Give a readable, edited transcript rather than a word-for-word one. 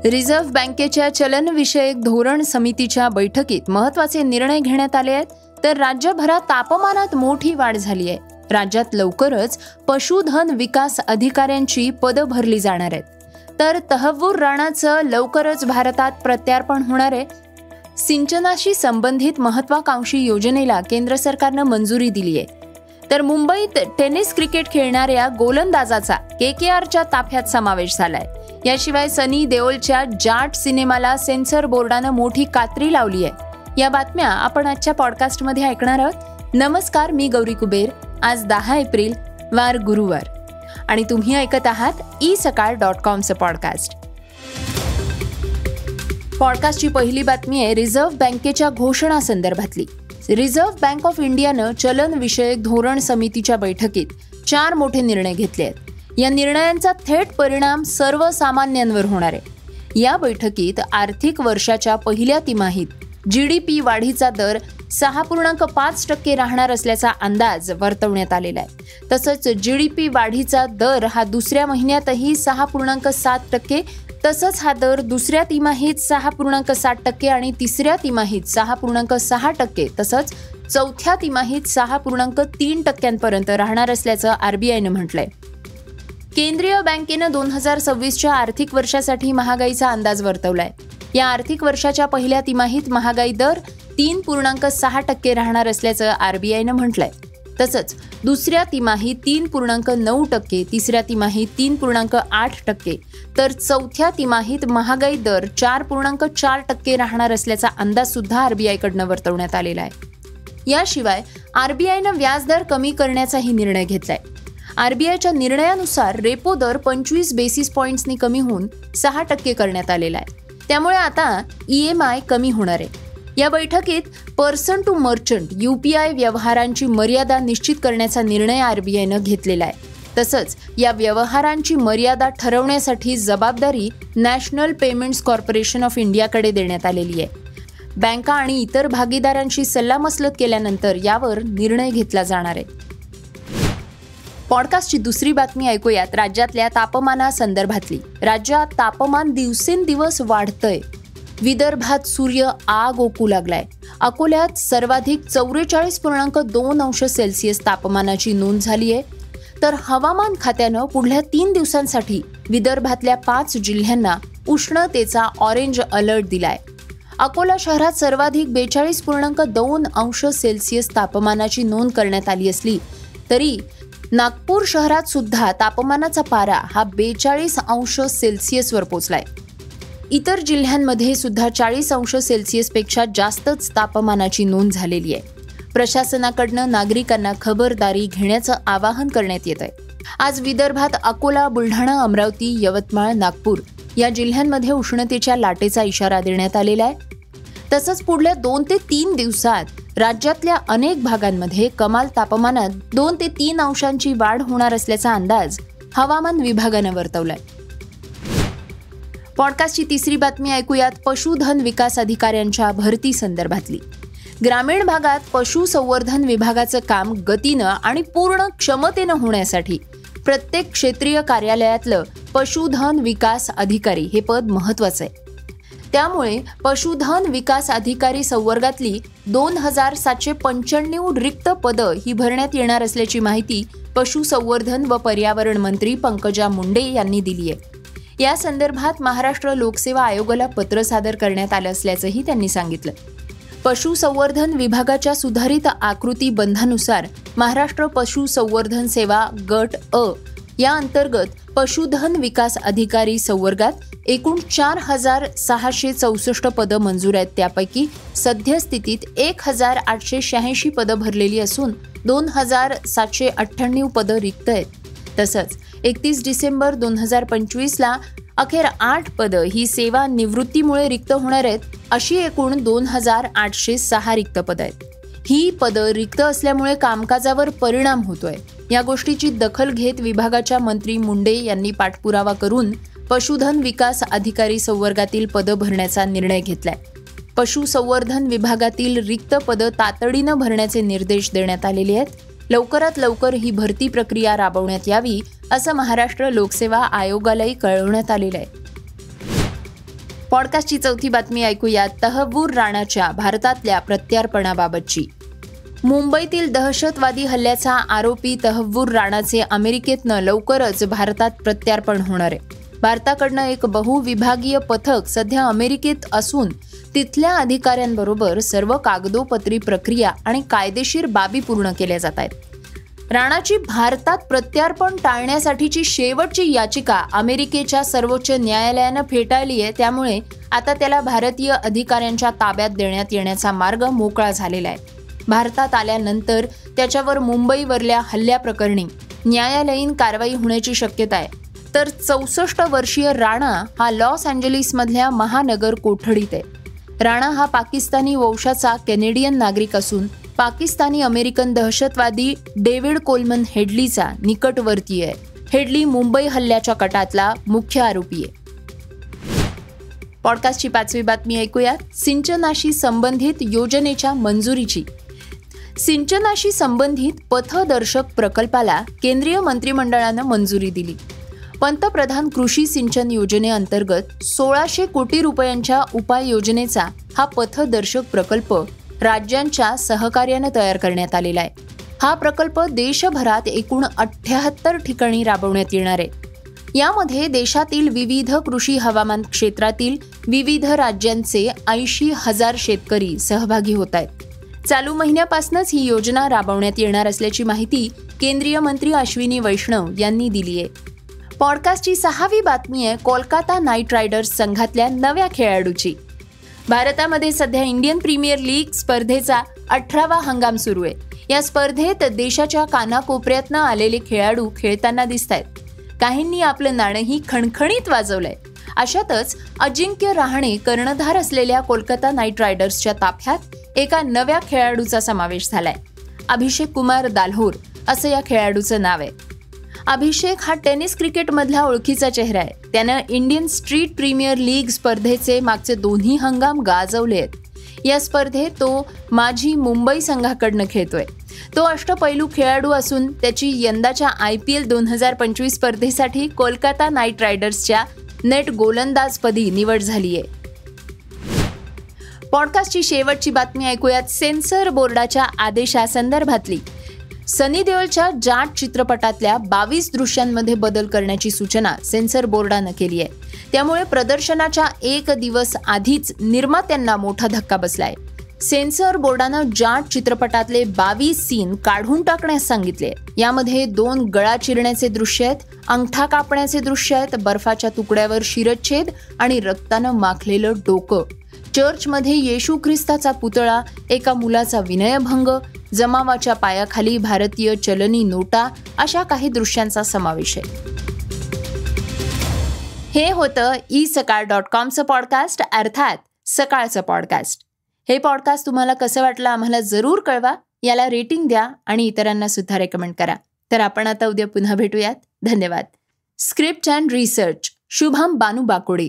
Reserve बँकेच्या चलनविषयक धोरण समितीच्या बैठकीत महत्त्वाचे निर्णय घेण्यात आले आहेत. तर राज्यभरात तापमानात मोठी वाढ झाली आहे. राज्यात लवकरच पशुधन विकास अधिकाऱ्यांची पदं भरली जाणार आहेत. तर तहव्वूर राणाचं लवकरच भारतात प्रत्यार्पण होणार आहे. सिंचनाशी संबंधित महत्त्वाकांक्षी योजनेला केंद्र सरकारनं मंजुरी दिली आहे. तर मुंबईत टेनिस क्रिकेट खेळणाऱ्या गोलंदाजाचा KKRच्या ताफ्यात समावेश झालाय. याशिवाय सनी देओलच्या जाट सिनेमाला सेन्सर बोर्डानं मोठी कात्री लावली आहे. या बातम्या आपण आजच्या पॉडकास्टमध्ये ऐकणार आहोत. नमस्कार, मी गौरी कुबेर. आज 10 एप्रिल वार गुरुवार आणि तुम्ही ऐकत आहात isakal.comचं पॉडकास्ट. पॉडकास्टची पहिली बातमी आहे रिझर्व्ह बँकेच्या घोषणा संदर्भातली. रिझर्व्ह बँक ऑफ इंडियानं चलन विषयक धोरण समितीच्या बैठकीत 4 मोठे निर्णय घेतले आहेत. या निर्णयांचा थेट परिणाम सर्वसामान्यांवर होणार आहे. या बैठकीत आर्थिक वर्षाच्या पहिल्या तिमाहीत GDP वाढीचा दर 6.5% राहणार असल्याचा अंदाज वर्तवण्यात आलेला आहे. तसंच GDP वाढीचा दर हा दुसऱ्या महिन्यातही 6.7%, तसंच हा दर दुसऱ्या तिमाहीत 6.7% आणि तिसऱ्या तिमाहीत 6.6%, तसंच चौथ्या तिमाहीत 6.3% राहणार असल्याचं RBIनं म्हटलंय. केंद्रीय बँकेनं 2026च्या आर्थिक वर्षासाठी महागाईचा अंदाज वर्तवलाय. या आर्थिक वर्षाच्या पहिल्या तिमाहीत महागाई दर 3.6% राहणार असल्याचं RBIनं म्हटलंय. तसंच दुसऱ्या तिमाहीत 3.9%, तिसऱ्या तिमाहीत 3.8%, तर चौथ्या तिमाहीत महागाई दर 4.4% राहणार असल्याचा अंदाज सुद्धा RBIकडनं वर्तवण्यात आलेला आहे. याशिवाय RBIनं व्याजदर कमी करण्याचाही निर्णय घेतलाय. RBIच्या निर्णयानुसार रेपो दर 25 बेसिस पॉइंट्सनी कमी होऊन 6% करण्यात आलेला आहे. त्यामुळे आता EMI कमी होणार आहे. या बैठकीत पर्सन टू मर्चंट UPI व्यवहारांची मर्यादा निश्चित करण्याचा निर्णय RBIनं घेतलेला आहे. तसंच या व्यवहारांची मर्यादा ठरवण्यासाठी जबाबदारी नॅशनल पेमेंट्स कॉर्पोरेशन ऑफ इंडियाकडे देण्यात आलेली आहे. बँका आणि इतर भागीदारांशी सल्लामसलत केल्यानंतर यावर निर्णय घेतला जाणार आहे. पॉडकास्टची दुसरी बातमी ऐकूयात राज्यातल्या तापमानासंदर्भातली. राज्यात तापमान दिवसेंदिवस वाढतंय. विदर्भात सूर्य आग ओकू लागलाय. अकोल्यात सर्वाधिक 44.2 अंश सेल्सिअस तापमानाची नोंद झाली आहे. तर हवामान खात्यानं पुढल्या 3 दिवसांसाठी विदर्भातल्या 5 जिल्ह्यांना उष्णतेचा ऑरेंज अलर्ट दिलाय. अकोला शहरात सर्वाधिक 42.2 अंश सेल्सिअस तापमानाची नोंद करण्यात आली असली तरी नागपूर शहरात सुद्धा तापमानाचा पारा हा 42 अंश सेल्सिअसवर पोहोचलाय. इतर जिल्ह्यांमध्ये सुद्धा 40 अंश सेल्सिअसपेक्षा जास्तच तापमानाची नोंद झालेली आहे. प्रशासनाकडनं नागरिकांना खबरदारी घेण्याचं आवाहन करण्यात येत आहे. आज विदर्भात अकोला, बुलढाणा, अमरावती, यवतमाळ, नागपूर या जिल्ह्यांमध्ये उष्णतेच्या लाटेचा इशारा देण्यात आलेला आहे. तसंच पुढल्या 2 ते 3 दिवसात राज्यातल्या अनेक भागांमध्ये कमाल तापमानात 2 ते 3 अंशांची वाढ होणार असल्याचा अंदाज हवामान विभागानं वर्तवलाय. पॉडकास्टची तिसरी बातमी ऐकूयात पशुधन विकास अधिकाऱ्यांच्या भरती संदर्भातली. ग्रामीण भागात पशुसंवर्धन विभागाचं काम गतीनं आणि पूर्ण क्षमतेनं होण्यासाठी प्रत्येक क्षेत्रीय कार्यालयातलं पशुधन विकास अधिकारी हे पद महत्त्वाचं आहे. त्यामुळे पशुधन विकास अधिकारी संवर्गातली 2795 रिक्त पदं ही भरण्यात येणार असल्याची माहिती पशुसंवर्धन व पर्यावरण मंत्री पंकजा मुंडे यांनी दिली आहे. या संदर्भात महाराष्ट्र लोकसेवा आयोगाला पत्र सादर करण्यात आलं असल्याचंही त्यांनी सांगितलं. पशुसंवर्धन विभागाच्या सुधारित आकृती बंधानुसार महाराष्ट्र पशुसंवर्धन सेवा गट अ या अंतर्गत पशुधन विकास अधिकारी संवर्गात एकूण 4664 पदं मंजूर आहेत. त्यापैकी सद्यस्थितीत 1886 पदं भरलेली असून 2798 पदं रिक्त आहेत. तसंच 31 डिसेंबर 2025ला अखेर 8 पदं ही सेवा निवृत्तीमुळे रिक्त होणार आहेत. अशी एकूण 2806 रिक्त पदं आहेत. ही पदं रिक्त असल्यामुळे कामकाजावर परिणाम होतोय. या गोष्टीची दखल घेत विभागाच्या मंत्री मुंडे यांनी पाठपुरावा करून पशुधन विकास अधिकारी संवर्गातील पदं भरण्याचा निर्णय घेतलाय. पशुसंवर्धन विभागातील रिक्त पदं तातडीनं भरण्याचे निर्देश देण्यात आलेले आहेत. लवकरात लवकर ही भरती प्रक्रिया राबवण्यात यावी असं महाराष्ट्र लोकसेवा आयोगालाही कळवण्यात आलेलं आहे. पॉडकास्टची चौथी बातमी ऐकूया तहव्वूर राणाच्या भारतातल्या प्रत्यार्पणाबाबतची. मुंबईतील दहशतवादी हल्ल्याचा आरोपी तहव्वूर राणाचे अमेरिकेतनं लवकरच भारतात प्रत्यार्पण होणार आहे. भारताकडनं एक बहुविभागीय पथक सध्या अमेरिकेत असून तिथल्या अधिकाऱ्यांबरोबर सर्व कागदोपत्री प्रक्रिया आणि कायदेशीर बाबी पूर्ण केल्या जात आहेत. राणाची भारतात प्रत्यार्पण टाळण्यासाठीची शेवटची याचिका अमेरिकेच्या सर्वोच्च न्यायालयानं फेटाळली आहे. त्यामुळे आता त्याला भारतीय अधिकाऱ्यांच्या ताब्यात देण्यात येण्याचा मार्ग मोकळा झालेला आहे. भारतात आल्यानंतर त्याच्यावर मुंबईवरल्या हल्ल्याप्रकरणी न्यायालयीन कारवाई होण्याची शक्यता आहे. तर 64 वर्षीय राणा हा लॉस एंजेलिसमधल्या महानगर कोठडीत आहे. राणा हा पाकिस्तानी वंशाचा कॅनेडियन नागरिक असून पाकिस्तानी अमेरिकन दहशतवादी डेव्हिड कोलमन हेडलीचा निकटवर्तीय आहे. हेडली मुंबई हल्ल्याच्या कटातला मुख्य आरोपी आहे. पॉडकास्टची 5वी बातमी ऐकूया सिंचनाशी संबंधित योजनेच्या मंजुरीची. सिंचनाशी संबंधित पथदर्शक प्रकल्पाला केंद्रीय मंत्रिमंडळानं मंजुरी दिली. पंतप्रधान कृषी सिंचन योजनेअंतर्गत 1600 कोटी रुपयांच्या उपाययोजनेचा हा पथदर्शक प्रकल्प राज्यांच्या सहकार्यानं तयार करण्यात आलेला आहे. हा प्रकल्प देशभरात एकूण 78 ठिकाणी राबवण्यात येणार आहे. यामध्ये देशातील विविध कृषी हवामान क्षेत्रातील विविध राज्यांचे 80,000 शेतकरी सहभागी होत आहेत. चालू महिन्यापासूनच ही योजना राबवण्यात येणार असल्याची माहिती केंद्रीय मंत्री अश्विनी वैष्णव यांनी दिली आहे. पॉडकास्टची 6वी बातमी आहे कोलकाता नाईट रायडर्स संघातल्या नव्या खेळाडूची. भारतामध्ये सध्या इंडियन प्रीमियर लीग स्पर्धेचा 18वा हंगाम सुरू आहे. या स्पर्धेत देशाच्या कानाकोपऱ्यातनं आलेले खेळाडू खेळताना दिसत आहेत. काहींनी आपलं नाणंही खणखणीत वाजवलंय. अशातच अजिंक्य रहाणे कर्णधार असलेल्या कोलकाता नाईट रायडर्सच्या ताफ्यात एका नव्या खेळाडूचा समावेश झालाय. अभिषेक कुमार दाल्होर असं या खेळाडूचं नाव आहे. अभिषेक हा टेनिस क्रिकेटमधला ओळखीचा चेहरा आहे. त्यानं इंडियन स्ट्रीट प्रीमियर लीग स्पर्धेचे मागचे 2 हंगाम गाजवले आहेत. या स्पर्धेत तो माझी मुंबई संघाकडनं खेळतोय. तो अष्टपैलू खेळाडू असून त्याची यंदाच्या IPL 2025 स्पर्धेसाठी कोलकाता नाईट रायडर्सच्या नेट गोलंदाजपदी निवड झाली आहे. पॉडकास्टची शेवटची बातमी ऐकूयात सेन्सर बोर्डाच्या आदेशासंदर्भातली. सनी देओलच्या जाट चित्रपटातल्या 22 दृश्यांमध्ये बदल करण्याची सूचना सेन्सर बोर्डानं केली आहे. त्यामुळे प्रदर्शनाच्या 1 दिवस आधीच निर्मात्यांना मोठा धक्का बसलाय. सेन्सर बोर्डानं जाट चित्रपटातले 22 सीन काढून टाकण्यास सांगितले. यामध्ये 2 गळा चिरण्याचे दृश्य आहेत, अंगठा कापण्याचे दृश्य आहेत, बर्फाच्या तुकड्यावर शिरच्छेद आणि रक्तानं माखलेलं डोकं, चर्चमध्ये येशू ख्रिस्ताचा पुतळा, एका मुलाचा विनयभंग, जमावाच्या पायाखाली भारतीय चलनी नोटा अशा काही दृश्यांचा समावेश आहे. हे होतं isakal.comचं पॉडकास्ट, अर्थात सकाळचं पॉडकास्ट. हे पॉडकास्ट तुम्हाला कसं वाटलं आम्हाला जरूर कळवा. याला रेटिंग द्या आणि इतरांना सुद्धा रेकमेंड करा. तर आपण आता उद्या पुन्हा भेटूयात. धन्यवाद. Script and research Shubham Banu बाकोडे.